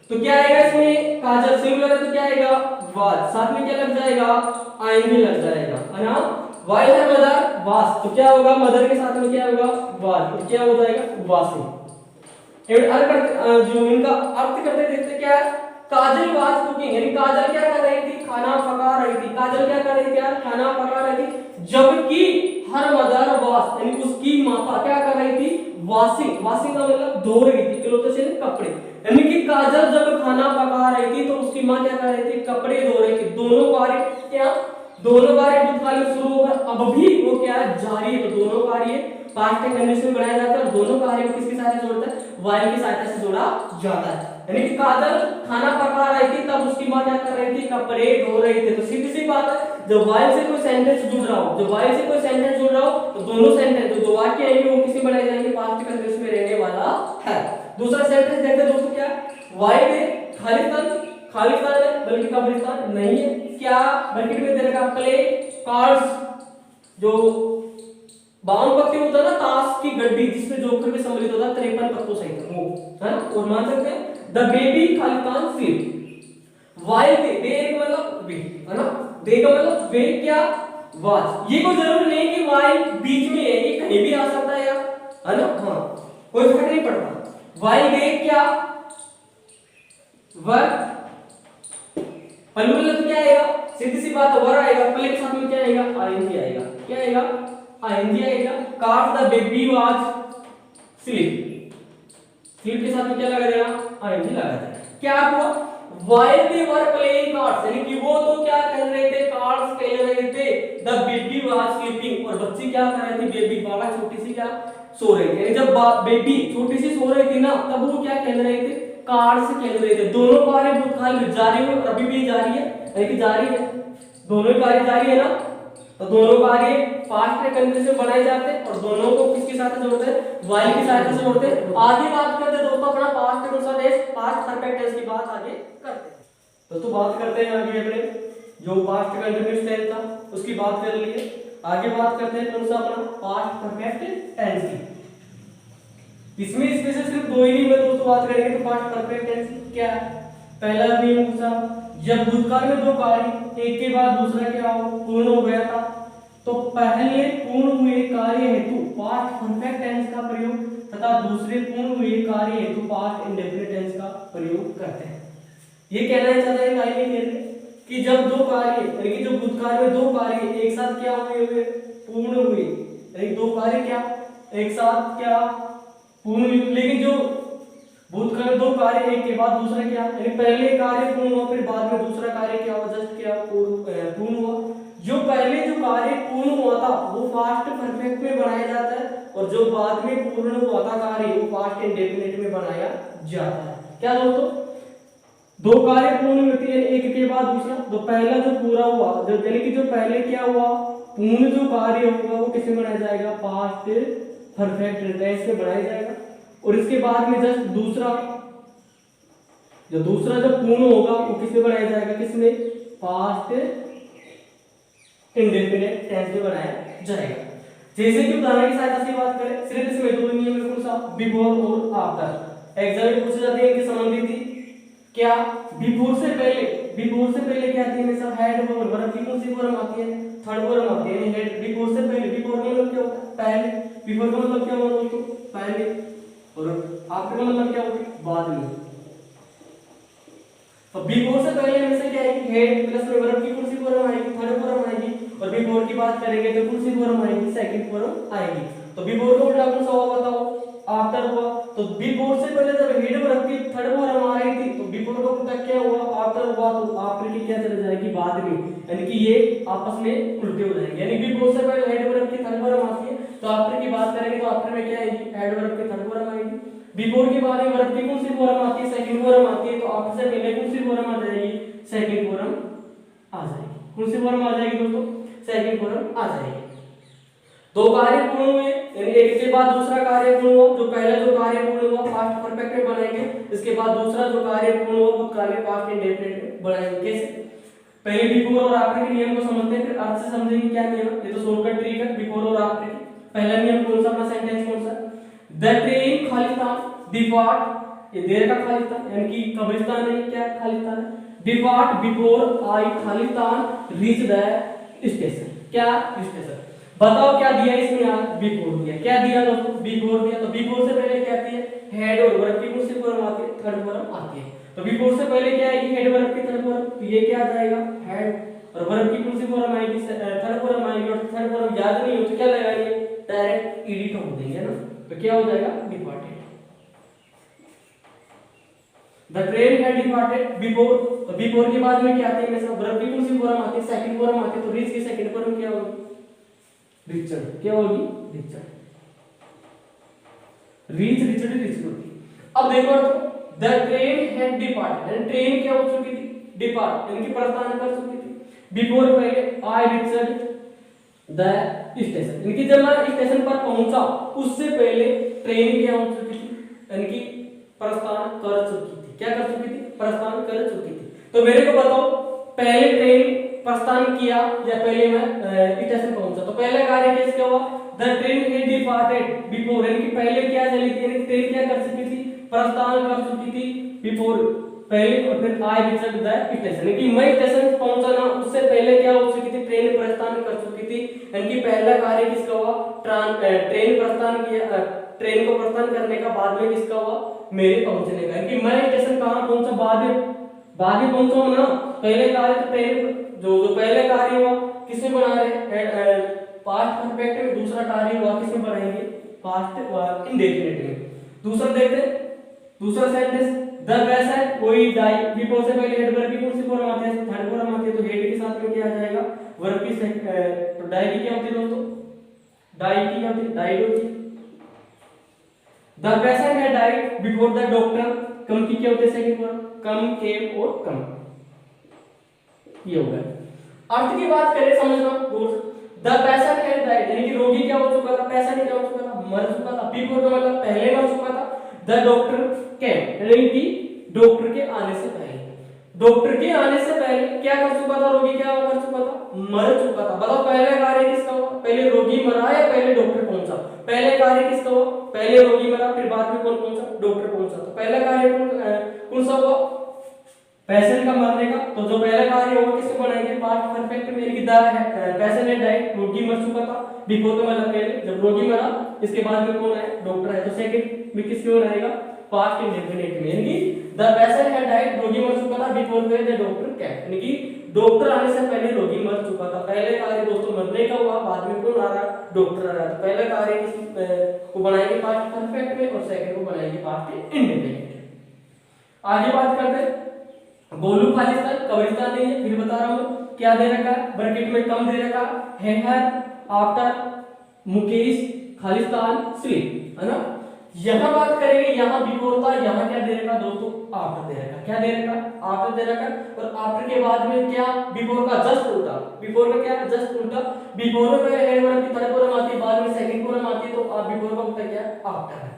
तो क्या आएगा इसमें, काजल सिंगुलर है तो क्या आएगा, वाज, साथ में क्या लग जाएगा, आईएनजी लग जाएगा, है ना, व्हाइल हर मदर वाज, तो क्या होगा, मदर के साथ में क्या होगा, वाज, तो क्या हो जाएगा, वासिंग। जो इनका अर्थ करते देखते क्या है, काजल वाज कुकिंग, यानी काजल क्या कर रही थी, खाना पका रही थी, काजल क्या कर रही थी यार, खाना पका रही थी, जबकि हर मदर वाश यानी उसकी माता क्या कर रही थी, वॉशिंग, वॉशिंग का मतलब धो रही थी क्लोथ्स से कपड़े, यानी कि काजल जब खाना पका रही थी तो उसकी मां क्या कर रही थी, कपड़े धो रही थी। दोनों कार्य क्या, दोनों कार्य भूतकाल में शुरू होकर अब भी वो क्या है, जारी है, तो दोनों कार्य पास्ट कंडीशन में बनाया जाता है, और दोनों कार्यों को किसकी सहायता से जोड़ता है, वाइल की सहायता से जोड़ा जाता है। यानी कि काजल खाना पका रही थी तब उसकी मां क्या कर रही थी, कपड़े धो रही थी। तो सीधी सी बात है, जब वाइल से कोई सेंटेंस जुड़ रहा हो, जब वाइल से कोई सेंटेंस जुड़ रहा हो तो दोनों सेंटेंस जो वाक्य है वो किसमें बनाए जाएंगे, पास्ट कंडीशन में रहने वाला है। दूसरा सेंटेंस देखते हैं दोस्तों, क्या वाइल ने खालिस्तान, खालिस्तान है बल्कि कब्रिस्तान नहीं है, क्या ब्रैकेट में दे रखा प्ले कार्ड्स, जो बावन पत्ते होता है ना ताश की गड्डी जिसमें जोकर के सम्मिलित होता है 53 पत्तों सहित वो, है ना, और मान सकते हैं the baby Khalistan seat, while they एक मतलब वे, है ना, दे का मतलब वे क्या वाज, ये कोई जरूरी नहीं कि वाइल बीच में है, ये कहीं भी आ सकता है यार, है ना, हां कोई फर्क नहीं पड़ता। वाइल दे क्या वर, प्लूरल तो क्या आएगा, सीधी सी बात वर आएगा, प्ले के साथ में क्या आएगा, आईएनजी आएगा, क्या आएगा, आईएनजी आएगा। Card the baby was sleep, sleep के साथ में क्या लगा देना, आईएनजी लगा देना। क्या हुआ, while they were playing cards, यानी कि वो तो क्या कर रहे थे, कार्ड्स खेल रहे थे, the baby was sleeping, और बच्ची क्या कर रही थी, बेबी बालक छोटी सी क्या सो रही थी। यानी जब बेबी छोटी सी सो रही थी ना, तब वो क्या खेल रहे थे, कार्ड्स खेल रहे थे। दोनों कार्य भूतकाल में जारी है, अभी भी जारी है, यानी कि जारी है, दोनों कार्य जारी है ना, तो दोनों कार्य पास्ट के कंडीशन से बनाए जाते हैं और दोनों को किसके साथ जोड़ते हैं, while की सहायता से जोड़ते हैं। आगे बात करते हैं दोस्तों अपना past tense, past perfect tense की बात आगे करते हैं। दोस्तों बात करते हैं आगे अपने जो पास्ट कंटिन्यूअस टेंस था उसकी बात कर लिए। आगे बात करते हैं कौन सा अपना पास्ट परफेक्ट टेंस की। इसमें स्पेशल सिर्फ दो ही नहीं मैं दोस्तों बात करेंगे। तो पास्ट परफेक्ट टेंस क्या है, पहला नियम पूछा, जब भूतकाल में दो कार्य एक के बाद दूसरा क्या हो पूर्ण हो गया था, तो पहले पूर्ण हुए कार्य हेतु पास्ट परफेक्ट टेंस का प्रयोग तथा दूसरे पूर्ण हुए कार्य हेतु पास्ट इंडेफिनिट टेंस का प्रयोग करते हैं। ये कहना चाहता है लाइन में कि जब दो कार्य यानी कि जो भूतकाल में दो कार्य एक साथ क्या हुए पूर्ण हुए, यानी दो कार्य क्या एक साथ क्या पूर्ण हुए, लेकिन जो भूतकाल में दो कार्य एक के बाद दूसरा क्या, यानी पहले कार्य पूर्ण हुआ फिर बाद में दूसरा कार्य क्या हुआ, जस्ट क्या पूर्ण हुआ। जो पहले जो कार्य पूर्ण हुआ था वो पास्ट परफेक्ट में बनाया जाता है और जो बाद में पूर्ण हुआ था कार्य वो पास्ट इंडेफिनिट में बनाया जाता है। क्या दोस्तों, दो कार्य पूर्ण होते हैं एक के बाद दूसरा, तो पहला जो पूरा हुआ जो यानी कि जो पहले क्या हुआ पूर्ण जो कार्य होगा वो किसमें बनाया जाएगा, पास्ट परफेक्ट टेंस में बनाया जाएगा। और इसके बाद में जस्ट दूसरा जब पूर्ण होगा वो किसमें बनाया जाएगा, किसमें, पास्ट इंडेफिनिट टेंस में बनाया जाएगा। जैसे कि उदाहरण की सहायता से बात करें, सिर्फ इसमें दो नियम है, कौन सा, बिफोर और आफ्टर। एग्जाम में पूछे जाते हैं इनके संबंधित ही क्या, बिफोर से पहले क्या आती है, हमेशा हेड वर्ब की कौन सी फॉर्म आती है, थर्ड फॉर्म आती है। हेड बिफोर से पहले, बिफोर का मतलब क्या होता है, पहले, बिफोर का मतलब क्या होता है दोस्तों, पहले, और आफ्टर का मतलब क्या होता है, बाद में। तो बिफोर से पहले हमेशा क्या है, हेड प्लस वर्ब की कौन सी फॉर्म आएगी, थर्ड फॉर्म आएगी। और बिफोर की बात करेंगे तो कौन सी फॉर्म आएगी, सेकंड फॉर्म आएगी। तो बिफोर का उल्टा कौन सा हुआ बताओ, आफ्टर हुआ। तो बिफोर से पहले जब हेड वर्ब की थर्ड फॉर्म आ रही थी तो बिफोर का उल्टा क्या हुआ, आफ्टर हुआ। तो आफ्टर की क्या चली जाएगी, बाद में, यानी कि ये आपस में उल्टे हो जाएंगे। यानी बिफोर से पहले हेड वर्ब की थर्ड फॉर्म आती है तो आफ्टर की बात करेंगे तो आफ्टर में क्या आएगी, हेड वर्ब की थर्ड फॉर्म आएगी। बिफोर के बाद में वर्ब की कौन सी फॉर्म आती है, सेकंड फॉर्म आती है। तो आफ्टर से पहले कौन सी फॉर्म आ जाएगी, सेकंड फॉर्म आ जाएगी। कौन सी फॉर्म आ जाएगी दोस्तों, सेकंड फॉर्म आ जाएगी। दो कार्य पूर्ण हुए यानी एक के बाद दूसरा कार्य पूर्ण हुआ, जो पहला जो कार्य पूर्ण हुआ पास्ट परफेक्ट में बनाएंगे, इसके बाद दूसरा जो कार्य पूर्ण हुआ वो कार्य पास्ट इंडेफिनिट में बनाएंगे। कैसे, पहले बिफोर और आफ्टर के नियम को समझते हैं फिर अर्थ से समझेंगे क्या नियम है। ये तो शॉर्टकट ट्रिक है बिफोर और आफ्टर की। पहला नियम कौन सा, अपना सेंटेंस कौन सा, द ट्रेन खालिस्तान डिपार्ट, ये देर का खालिस्तान यानी कि कब्रिस्तान नहीं, क्या खालिस्तान है, depart before I Khalistan reach the station. क्या स्टेशन, बताओ क्या दिया इसमें यार, बिफोर दिया। क्या दिया दोस्तों, बिफोर दिया। तो बिफोर से पहले क्या आती है, हेड और वर्ब की कौन सी फॉर्म आती है, थर्ड फॉर्म आती है। तो बिफोर से पहले क्या आएगी, हेड वर्ब की थर्ड फॉर्म, तो ये क्या आ जाएगा, हेड, और वर्ब की कौन सी फॉर्म आएगी, थर्ड फॉर्म आएगी। और थर्ड फॉर्म याद नहीं हो तो क्या लगाएंगे, डायरेक्ट ईडी ठोक देंगे ना, तो क्या हो जाएगा, departed. The train had departed before. तो बिफोर के बाद में क्या आती है, हमेशा वर्ब की कौन सी फॉर्म आती है, सेकंड फॉर्म आती है। तो रीच की सेकंड फॉर्म क्या होगी, रिचर्ड। क्या होगी, रिचर्ड, रिचर्ड होगी। अब देखो the train had departed, train क्या हो चुकी थी, डिपार्ट यानी कि प्रस्थान कर चुकी थी। बिफोर पहले आई रिचर्ड द स्टेशन, यानी कि जब मैं स्टेशन पर पहुंचा उससे पहले ट्रेन क्या हो चुकी थी, यानी कि प्रस्थान कर चुकी थी। क्या कर चुकी थी, प्रस्थान कर चुकी थी। तो मेरे को बताओ पहले ट्रेन प्रस्थान किया या पहले मैं स्टेशन पहुंचा, तो पहला कार्य किसका हुआ, the train had departed before, यानी कि पहले क्या चली थी, यानी ट्रेन क्या कर चुकी थी, प्रस्थान कर चुकी थी बिफोर पहले। और फिर आई रिचर्ड द स्टेशन, यानी कि मैं स्टेशन पहुंचा ना उससे पहले क्या हो चुकी थी, ट्रेन प्रस्थान कर चुकी थी। यानी कि पहला कार्य किसका हुआ, ट्रेन प्रस्थान किया, ट्रेन को प्रस्थान करने का बाद में किसका हुआ, मेरे पहुंचने का। कि मैं स्टेशन कहां पहुंचा, बाद में पहुंचा हूं ना। पहले कार्य तो ट्रेन जो पहले कार्य हुआ किसमें बना रहे, पास्ट परफेक्ट में। दूसरा कार्य हुआ किसमें बनाएंगे, पास्ट इंडेफिनिट में। दूसरा देखते हैं, दूसरा सेंटेंस द वेसल कोई डाई बिफोर से पहले हेड वर्ब की कौन सी फॉर्म आती है, थर्ड फॉर्म आती है, तो हेड के साथ में क्या आ जाएगा वर्ब की तो डाई की क्या होती है दोस्तों, डाई की क्या होती है, डाइड होती है। The patient had died before the doctor, come की क्या होती है सेकंड फॉर्म, कम केम और कम, ये हो गया। अर्थ की बात करें समझना द पेशेंट हैड डाइड यानी कि रोगी क्या हो चुका था, पेशेंट क्या हो चुका था, मर चुका था, बिफोर का मतलब पहले मर चुका था, द डॉक्टर केम यानी कि डॉक्टर के आने से पहले, डॉक्टर के आने से पहले क्या कर चुका था रोगी, क्या कर चुका था, मर चुका था। बताओ पहला कार्य किसका हुआ, पहले रोगी मरा या पहले डॉक्टर पहुंचा, पहले कार्य किसका हुआ, पहले रोगी मरा फिर बाद में कौन पहुंचा, डॉक्टर पहुंचा। तो पहला कार्य कौन सा हुआ, पेशेंट का मरने का, तो जो पहला कार्य होगा किससे बनाएंगे, पास्ट परफेक्ट में, यानी कि द पेशेंट हैड डाइड, रोगी मर चुका था, बिफोर का मतलब पहले, जब रोगी मरा इसके बाद में कौन है, डॉक्टर है, तो सेकंड में किसके बनाएगा, पास्ट इंडेफिनिट में, यानी कि द पेशेंट हैड डाइड, रोगी मर चुका था, बिफोर द डॉक्टर केम, यानी कि डॉक्टर आने से पहले रोगी मर चुका था। पहले कार्य दोस्तों मरने का हुआ, बाद में कौन आ रहा है, डॉक्टर आ रहा है। तो पहला कार्य किस को बनाएंगे पास्ट परफेक्ट में और सेकंड को बनाएंगे पास्ट इंडेफिनिट। आगे बात करते हैं, गोलू खालिस्तान कब्रिस्तान नहीं है, फिर बता रहा हूं क्या दे रखा है, ब्रैकेट में कम दे रखा है, आफ्टर मुकेश खालिस्तान स्लीप, है ना। यहां बात करेंगे, यहां बिफोर था, यहां क्या दे रखा दोस्तों, आफ्टर दे रखा, क्या दे रखा, आफ्टर दे रखा, और आफ्टर के बाद में क्या, बिफोर का जस्ट उल्टा, बिफोर का क्या जस्ट उल्टा, बिफोर में पहले हेड वर्ब की थर्ड फॉर्म आती है, बाद में सेकंड फॉर्म आती है, तो आप बिफोर का उल्टा क्या आफ्टर है।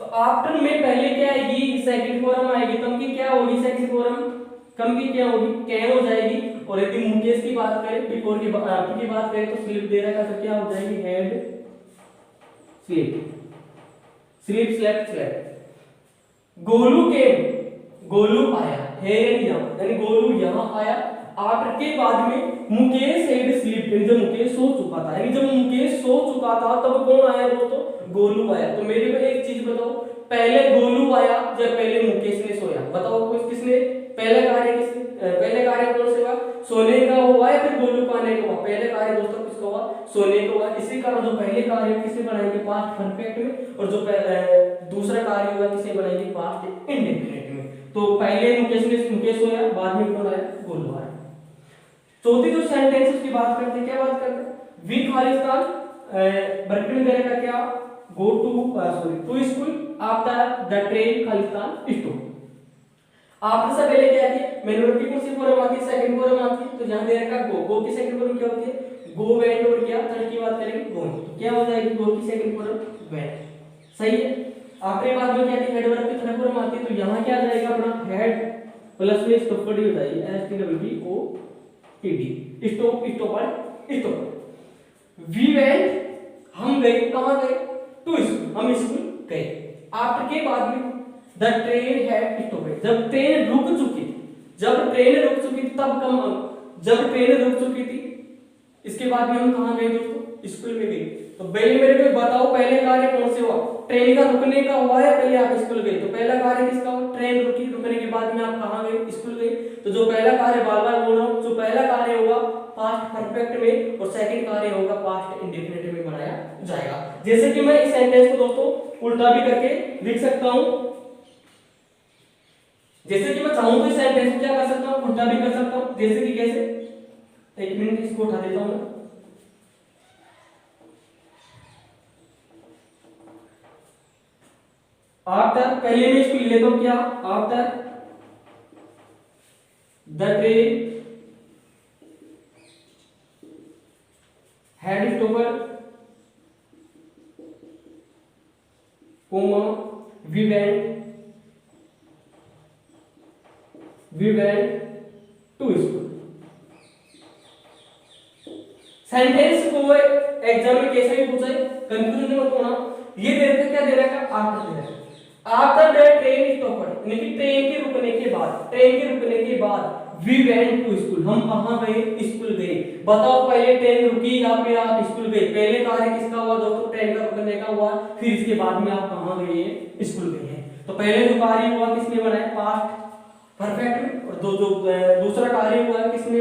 तो आफ्टर में पहले क्या आएगी, सेकंड फॉर्म आएगी, तब की क्या होगी, सेकंड फॉर्म कम की क्या होगी, कैन हो जाएगी। और यदि मुकेश की बात करें, बिफोर की आफ्टर की बात करें, तो स्लीप दे रखा, तो क्या हो जाएगी, head sleep, sleep slept slept. Golu के, गोलू आया, है यानी गोलू यहां आया, आफ्टर के बाद में मुकेश हेड स्लीप, जब मुकेश सो चुका था, यानी जब मुकेश सो चुका था तब कौन आया दोस्तों, गोलू आया। तो मेरे को एक चीज बताओ, पहले गोलू आया जब पहले मुकेश ने सोया, बताओ कुछ किसने, पहले कार्य किसने, पहले कार्य कौन से हुआ, सोने का हुआ या फिर गोलू को आने का हुआ, पहले कार्य दोस्तों किसका हुआ, सोने का हुआ। इसी कारण जो पहले कार्य किसे बनाएंगे पास्ट परफेक्ट में, और जो दूसरा कार्य हुआ किसे बनाएंगे पास्ट इंडेफिनिट में। तो पहले मुकेश सोया, बाद में कौन आया, गोलू आया। चौथी जो सेंटेंस उसकी बात करते हैं, क्या बात करते हैं, वी खालिस्तान ब्रैकेट में दे रखा क्या, go to school after the train Khalistan stop. After से पहले क्या है, मेन वर्ब की कौन सी फॉर्म आती है, सेकंड फॉर्म आती है, तो यहां दे रखा गो की सेकंड फॉर्म क्या होती है, गो वेंट, और क्या थर्ड की बात करेंगे गोन, तो क्या हो जाएगी, गो की सेकंड फॉर्म वेंट, सही है। आफ्टर के बाद में क्या है, हेड वर्ब की थर्ड फॉर्म आती है, तो यहां क्या आ जाएगा अपना हेड प्लस में स्टॉप हो जाएगी, S T W B O T D, stop stopper stop. We went, हम गए, कहां गए, टू स्कूल, हम स्कूल गए। आफ्टर के बाद में द ट्रेन हैड स्टॉप्ड, जब ट्रेन रुक चुकी थी, जब ट्रेन रुक चुकी थी तब कम, जब ट्रेन रुक चुकी थी इसके बाद में हम कहां गए दोस्तों, स्कूल में गए। तो पहले मेरे को बताओ पहले कार्य कौन से हुआ, ट्रेन का रुकने का हुआ या पहले आप स्कूल गए, तो पहला कार्य किसका हुआ, ट्रेन रुकी, रुकने के बाद में आप कहां गए, स्कूल गए। तो जो पहला कार्य बार बार बोल रहा हूं, जो पहला कार्य होगा पास्ट परफेक्ट में और सेकंड कार्य होगा पास्ट इंडेफिनिट में बनाया जाएगा। जैसे कि मैं इस सेंटेंस को दोस्तों उल्टा भी करके लिख सकता हूं, जैसे कि मैं चाहूं तो इस सेंटेंस को क्या कर सकता हूं, उल्टा भी कर सकता हूं। जैसे कि कैसे, एक मिनट इसको उठा देता हूं, आफ्टर, पहले मैं इसको ले लेता हूं क्या, after the train had stopped, comma we went to school. Sentence को एग्जाम में कैसे भी पूछा है, कंफ्यूजन मत होना। ये दे रखा, क्या दे रखा, आफ्टर दे रखा, आफ्टर द ट्रेन स्टॉप्ड, यानी कि ट्रेन के रुकने के बाद, ट्रेन के रुकने के बाद वी वेंट टू स्कूल, हम कहां गए, स्कूल गए। बताओ पहले ट्रेन रुकी या फिर आप स्कूल गए, पहले कार्य किसका हुआ दोस्तों, ट्रेन का रुकने का हुआ, फिर इसके बाद में आप कहां गए, स्कूल गए हैं। तो पहले जो कार्य हुआ किसने बनाया, पास्ट परफेक्ट में, और दूसरा कार्य हुआ किसने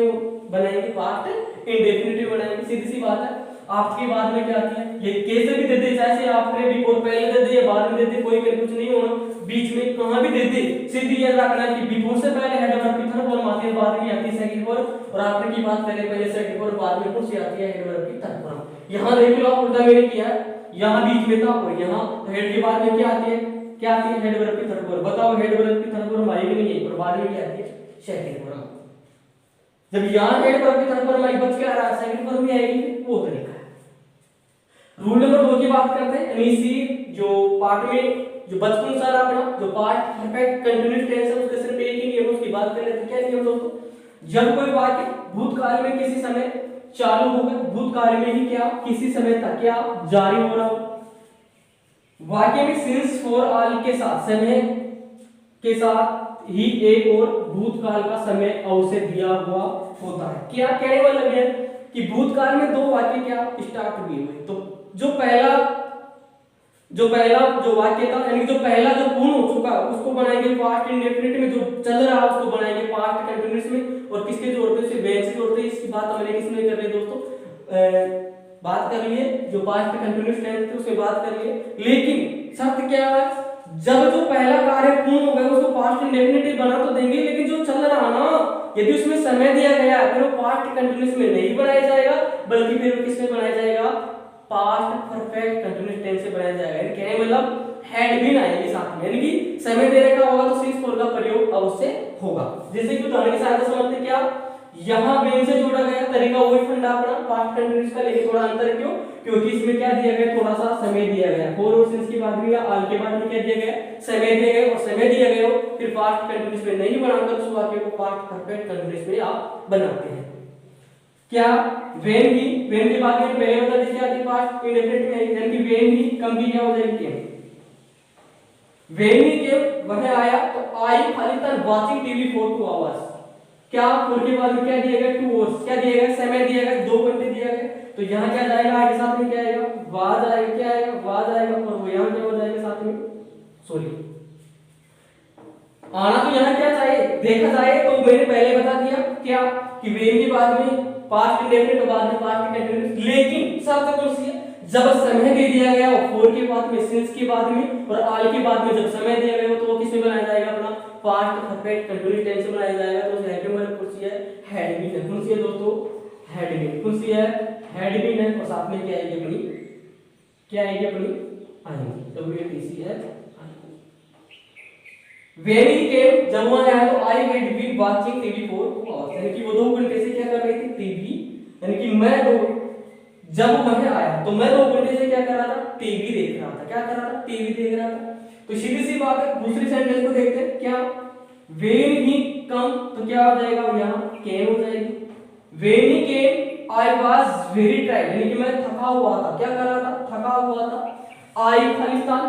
बनाएंगे, पास्ट इंडेफिनिटिव बनाएंगे, सीधी सी बात है। आफ्टर के बाद में क्या आती है, ये कैसे भी दे दे, चाहे आफ्टर बिफोर पहले दे दे या बाद में दे दे, कोई कुछ नहीं होना, बीच में कहां भी दे दे, सीधी याद रखना कि बिफोर से पहले हेड वर्ब की थर्ड फॉर्म आती है, बाद में आती है सेकंड फॉर्म, और आफ्टर की बात करें पहले सेकंड फॉर्म, बाद में कौन सी आती है, हेड वर्ब की थर्ड फॉर्म। यहां देख लो आप उल्टा मैंने किया है, यहां बीच में था और यहां हेड के बाद में क्या आती है, क्या आती है, हेड वर्ब की थर्ड फॉर्म। बताओ हेड वर्ब की थर्ड फॉर्म आएगी नहीं है, और बाद में क्या आती है, सेकंड फॉर्म। जब यहां हेड वर्ब की थर्ड फॉर्म आई, बच क्या रहा, सेकंड फॉर्म ही आएगी, वो तरीका है। रूल नंबर 2 की बात करते हैं, यानी इसी जो पार्ट में जो बचपन सारा अपना जो पार्ट परफेक्ट कंटीन्यूअस टेंस है उसके सिर्फ एक ही नियम है, उसकी बात कर लेते हैं। क्या नियम दोस्तों, जब कोई वाक्य भूतकाल में किसी समय चालू होगा, भूतकाल में ही क्या किसी समय तक क्या जारी हो रहा हो, वाक्य में सिंस फॉर ऑल के साथ समय के साथ ही एक और भूतकाल का समय अवश्य दिया हुआ होता है। क्या कहने वाला है कि भूतकाल में दो वाक्य क्या स्टार्ट हुए हुए, तो जो पहला जो वाक्य था, यानी जो पहला जो पूर्ण हो चुका उसको बनाएंगे पास्ट इंडेफिनिट में, जो चल रहा है उसको बनाएंगे पास्ट कंटीन्यूअस में, और किसके जोड़ते हैं, वेन से जोड़ते हैं। इसकी बात हमने किसमें कर रहे दोस्तों, बात कर लिए जो पास्ट कंटीन्यूअस टेंस थे उसके बात कर लिए। लेकिन शर्त क्या है, जब जो पहला कार्य पूर्ण हो गया उसको पास्ट इंडेफिनिट बना तो देंगे, लेकिन जो चल रहा ना यदि उसमें समय दिया गया फिर वो पास्ट कंटीन्यूअस में नहीं बनाया जाएगा, बल्कि फिर वो किसमें बनाया जाएगा, पास्ट परफेक्ट कंटीन्यूअस टेंस से बनाया जाएगा। यानी कहने मतलब हैड भी आएगी साथ में, यानी कि समय दे रखा होगा तो सिंस फॉर का प्रयोग अवश्य होगा। जैसे कि उदाहरण के साथ समझते हैं, क्या यहां वेन से जोड़ा गया तरीका वही फंडा अपना पास्ट कंटीन्यूअस का, लेकिन थोड़ा अंतर क्यों, क्योंकि इसमें क्या दिया गया, थोड़ा सा समय दिया गया, फॉर और सिंस के बाद में या ऑल के बाद में क्या दिया गया, समय दिया गया, और समय दिया गया हो फिर पास्ट कंटीन्यूअस में नहीं बनाकर उस वाक्य को पास्ट परफेक्ट कंटीन्यूअस में आप बनाते हैं। क्या वेन के बाद में पहले बता दीजिए आती पास्ट इंडेफिनिट में, यानी कि वेन ही कम की क्या हो जाएगी, केम। वेन ही केम वह आया तो आई खाली तन वाचिंग टीवी फॉर 2 आवर्स। क्या फॉर के बाद में क्या दिया गया, 2 आवर्स, क्या दिया गया, समय दिया गया, 2 घंटे दिया गया, तो यहां क्या जाएगा, आगे साथ में क्या आएगा, वाज आएगा, क्या आएगा, वाज आएगा, और वो यहां क्या हो जाएगा साथ में, सॉरी आना तो यहां क्या चाहिए, देखा जाए तो मैंने पहले बता दिया क्या कि वेन के बाद में पास्ट इंडेफिनिट, बाद में पास्ट कंटीन्यूअस, लेकिन शर्त कौन सी है, जब समय दे दिया गया हो फॉर के बाद में, सिंस के बाद में और ऑल के बाद में जब समय दिया गया हो तो वो किसमें बनाया जाएगा, अपना पास्ट परफेक्ट कंटीन्यूअस टेंस में बनाया जाएगा। तो हेड में कौन सी है, हैड बीन है, कौन सी है दोस्तों, हैड बीन, कौन सी है, हैड बीन है, और साथ में क्या आएगी अपनी, क्या आएगी अपनी आएगी, WATC है। When he came, जब वो आया तो I had been watching TV for 2 hours, यानी कि वो 2 घंटे से क्या कर रही थी, टीवी, यानी कि जब वह आया तो मैं 2 घंटे से क्या कर रहा था, टीवी देख रहा था, क्या कर रहा था, टीवी देख रहा था। तो सीधी सी बात है, दूसरी सेंटेंस को देखते हैं, क्या when he come तो क्या हो जाएगा, यहाँ came हो जाएगी, when he came I was very tired, यानी कि मैं थका हुआ था, क्या कर रहा था, थका हुआ था, I Khalistan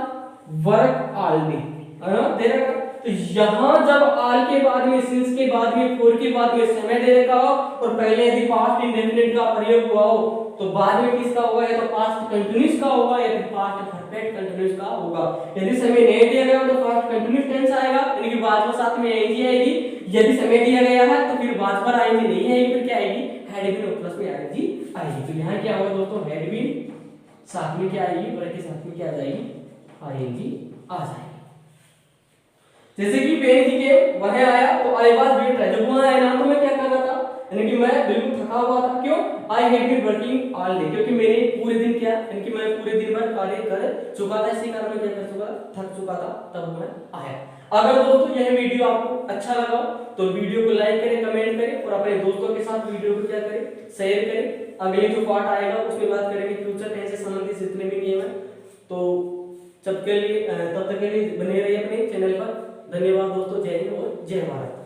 work all day, है ना, दे रखा। तो यहां जब ऑल के बाद में, सिंस के बाद में, फॉर के बाद में समय दे रखा हो और पहले यदि पास्ट इंडेफिनिट का प्रयोग हुआ हो तो बाद में किसका होगा, या तो पास्ट कंटीन्यूअस का होगा या फिर पास्ट परफेक्ट कंटीन्यूअस का होगा। यदि समय नहीं दिया गया तो पास्ट कंटीन्यूअस टेंस आएगा, यानी कि बाद में साथ में आएगी आएगी, यदि समय दिया गया है तो फिर बाद पर आएगी नहीं आएगी, फिर क्या आएगी, हैड बीन प्लस में आएगी आएगी। तो यहां क्या होगा दोस्तों, हैड बीन साथ में क्या आएगी, और के साथ में क्या आ जाएगी, आएगी आ जाएगी। जैसे कि वेन ही केम वह आया तो आई वाज वेरी टायर्ड, जब वो आया ना तो मैं क्या कर रहा था, यानी कि मैं बिल्कुल थका हुआ था, क्यों, I had been working all day, क्योंकि मैंने पूरे दिन क्या, यानी कि मैं पूरे दिन भर कार्य कर चुका था, इसी कारण मैं क्या कर चुका, थक चुका था, तब मैं आया। अगर दोस्तों यह वीडियो आपको अच्छा लगा तो वीडियो को लाइक करें, कमेंट करें और अपने दोस्तों के साथ वीडियो को क्या करें, शेयर करें। अगले जो पार्ट आएगा उसमें बात करेंगे फ्यूचर टेंस से संबंधित जितने भी नियम है। तो तब तक के लिए बने रहिए अपने चैनल पर। धन्यवाद दोस्तों, जय हिंद और जय भारत।